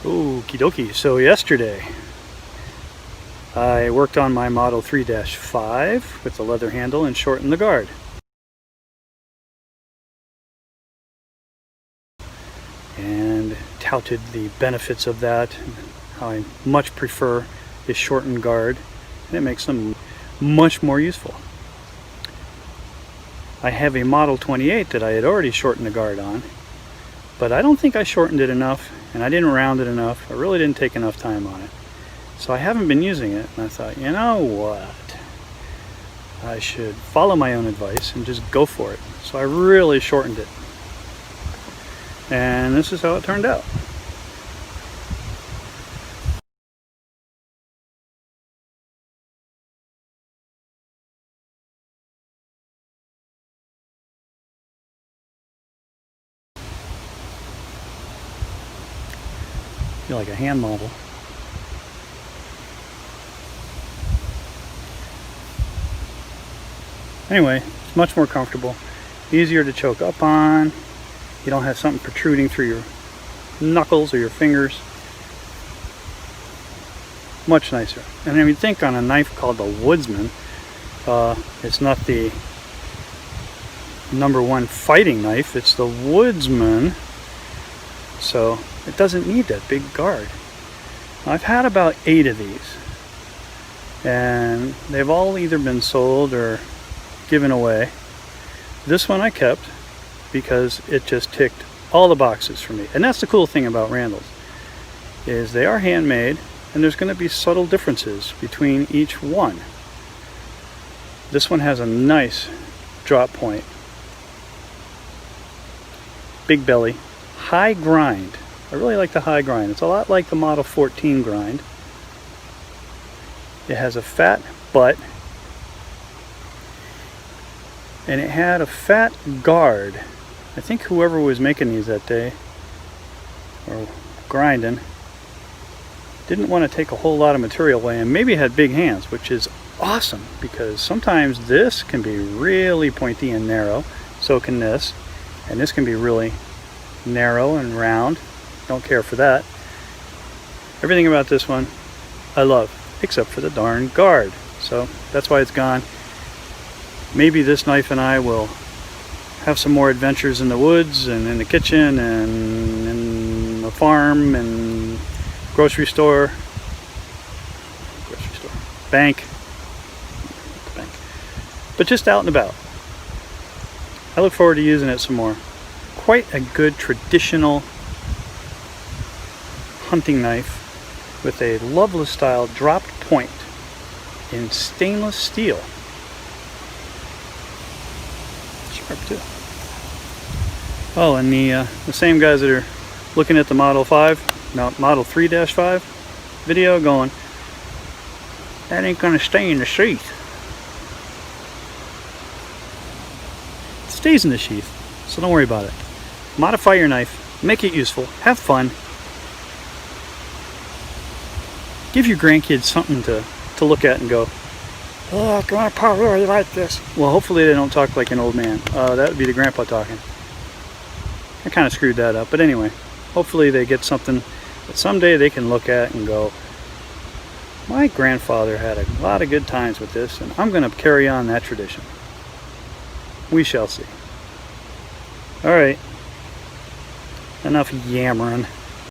Okie dokie. So yesterday I worked on my Model 3-5 with the leather handle and shortened the guard. And touted the benefits of that, how I much prefer this shortened guard, and it makes them much more useful. I have a Model 28 that I had already shortened the guard on, but I don't think I shortened it enough and I didn't round it enough. I really didn't take enough time on it. So I haven't been using it, and I thought, you know what? I should follow my own advice and just go for it. So I really shortened it. And this is how it turned out. I feel like a hand model. Anyway, it's much more comfortable, easier to choke up on. You don't have something protruding through your knuckles or your fingers. Much nicer. And I mean, think on a knife called the Woodsman, it's not the #1 fighting knife, it's the Woodsman. So it doesn't need that big guard. I've had about 8 of these, and they've all either been sold or given away. This one I kept because it just ticked all the boxes for me. And that's the cool thing about Randall's, is they are handmade, and there's going to be subtle differences between each one. This one has a nice drop point, big belly, high grind. I really like the high grind. It's a lot like the Model 14 grind. It has a fat butt, and it had a fat guard. I think whoever was making these that day, or grinding, didn't want to take a whole lot of material away, and maybe had big hands, which is awesome, because sometimes this can be really pointy and narrow, so can this, and this can be really narrow and round. Don't care for that. Everything about this one I love, except for the darn guard. So that's why it's gone. Maybe this knife and I will have some more adventures in the woods and in the kitchen and in the farm and grocery store, bank, but just out and about. I look forward to using it some more. Quite a good traditional hunting knife with a Loveless style dropped point in stainless steel. Sharp too. Oh, and the same guys that are looking at the Model 3-5 video going, that ain't gonna stay in the sheath. It stays in the sheath, so don't worry about it. Modify your knife, make it useful, have fun. Give your grandkids something to look at and go, oh, Grandpa really like this. Well, hopefully they don't talk like an old man. That would be the grandpa talking. I kind of screwed that up, but anyway, hopefully they get something that someday they can look at and go, my grandfather had a lot of good times with this, and I'm going to carry on that tradition. We shall see. All right, enough yammering.